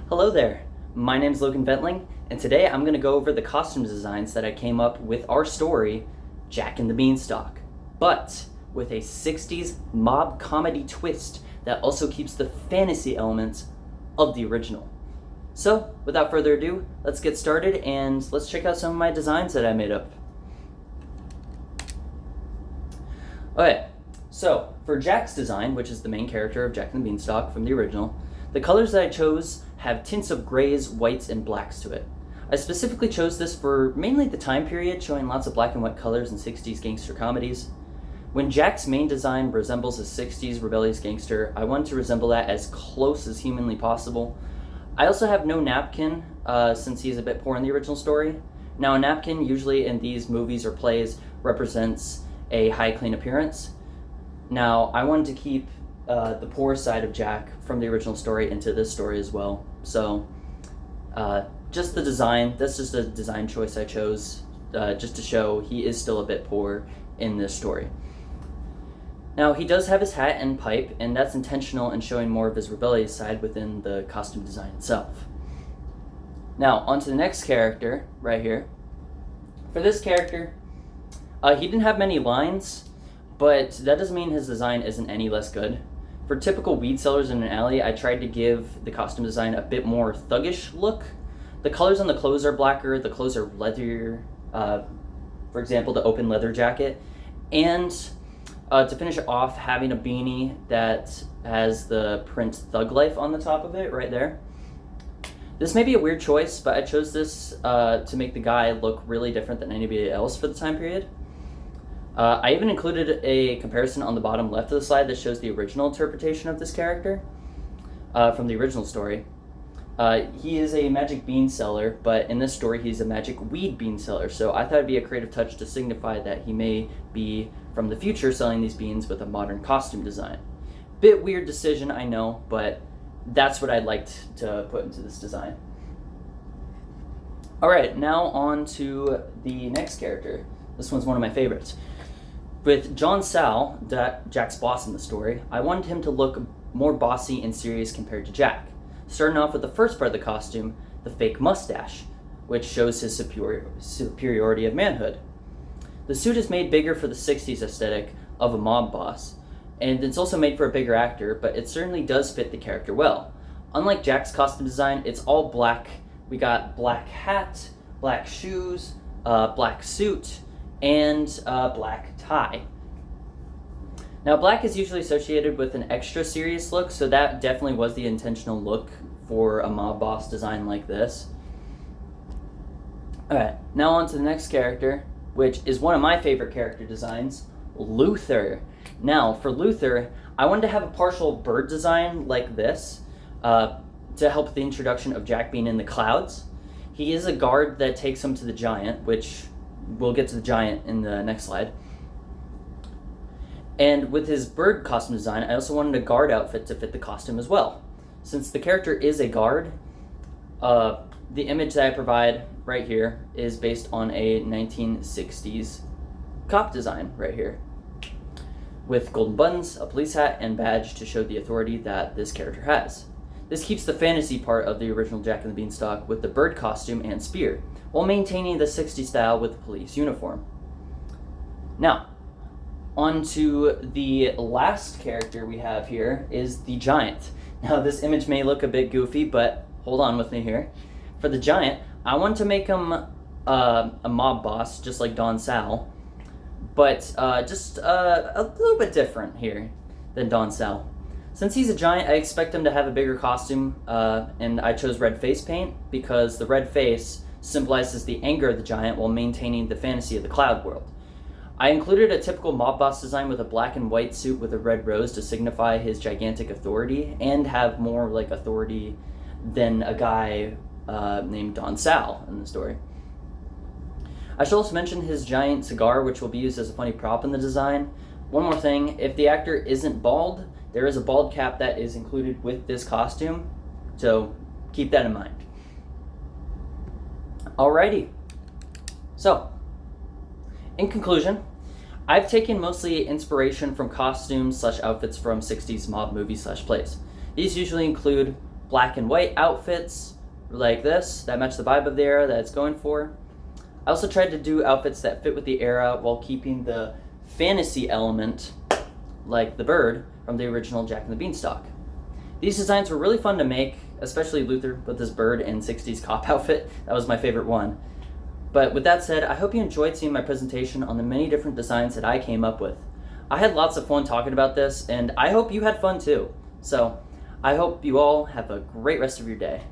Hello there, my name's Logan Ventling, and today I'm going to go over the costume designs that I came up with our story, Jack and the Beanstalk, but with a 60s mob comedy twist that also keeps the fantasy elements of the original. So, without further ado, let's get started and let's check out some of my designs that I made up. Okay, so for Jack's design, which is the main character of Jack and the Beanstalk from the original, the colors that I chose have tints of grays, whites, and blacks to it. I specifically chose this for mainly the time period, showing lots of black and white colors in 60s gangster comedies. When Jack's main design resembles a 60s rebellious gangster, I wanted to resemble that as close as humanly possible. I also have no napkin, since he's a bit poor in the original story. Now, a napkin, usually in these movies or plays, represents a high, clean appearance. Now, I wanted to keep the poor side of Jack from the original story into this story as well. So, just the design, that's just a design choice I chose, just to show he is still a bit poor in this story. Now, he does have his hat and pipe, and that's intentional in showing more of his rebellious side within the costume design itself. Now, on to the next character, right here. For this character, he didn't have many lines, but that doesn't mean his design isn't any less good. For typical weed sellers in an alley, I tried to give the costume design a bit more thuggish look. The colors on the clothes are blacker, the clothes are leatherier, for example, the open leather jacket. And to finish it off, having a beanie that has the print Thug Life on the top of it, right there. This may be a weird choice, but I chose this to make the guy look really different than anybody else for the time period. I even included a comparison on the bottom left of the slide that shows the original interpretation of this character from the original story. He is a magic bean seller, but in this story he's a magic weed bean seller, so I thought it'd be a creative touch to signify that he may be from the future selling these beans with a modern costume design. Bit weird decision, I know, but that's what I liked to put into this design. Alright, now on to the next character. This one's one of my favorites. With John Sal, Jack's boss in the story, I wanted him to look more bossy and serious compared to Jack. Starting off with the first part of the costume, the fake mustache, which shows his superiority of manhood. The suit is made bigger for the 60s aesthetic of a mob boss, and it's also made for a bigger actor, but it certainly does fit the character well. Unlike Jack's costume design, it's all black. We got black hat, black shoes, black suit, and black tie. Now, black is usually associated with an extra serious look, so that definitely was the intentional look for a mob boss design like this. Alright, now on to the next character, which is one of my favorite character designs, Luther. Now, for Luther, I wanted to have a partial bird design like this to help the introduction of Jack being in the clouds. He is a guard that takes him to the giant, which we'll get to the giant in the next slide. And with his bird costume design, I also wanted a guard outfit to fit the costume as well. Since the character is a guard, the image that I provide right here is based on a 1960s cop design right here, with golden buttons, a police hat, and badge to show the authority that this character has. This keeps the fantasy part of the original Jack and the Beanstalk with the bird costume and spear, while maintaining the 60s style with the police uniform. Now, on to the last character we have here is the giant. Now, this image may look a bit goofy, but hold on with me here. For the giant, I want to make him a mob boss, just like Don Sal, but just a little bit different here than Don Sal. Since he's a giant, I expect him to have a bigger costume, and I chose red face paint because the red face symbolizes the anger of the giant while maintaining the fantasy of the cloud world. I included a typical mob boss design with a black and white suit with a red rose to signify his gigantic authority and have more like authority than a guy named Don Sal in the story. I should also mention his giant cigar, which will be used as a funny prop in the design. One more thing, if the actor isn't bald, there is a bald cap that is included with this costume, so keep that in mind. Alrighty, so in conclusion, I've taken mostly inspiration from costumes / outfits from 60s mob movies / plays. These usually include black and white outfits like this that match the vibe of the era that it's going for. I also tried to do outfits that fit with the era while keeping the fantasy element, like the bird from the original Jack and the Beanstalk. These designs were really fun to make, especially Luther with his bird and 60s cop outfit. That was my favorite one. But with that said, I hope you enjoyed seeing my presentation on the many different designs that I came up with. I had lots of fun talking about this, and I hope you had fun too. So I hope you all have a great rest of your day.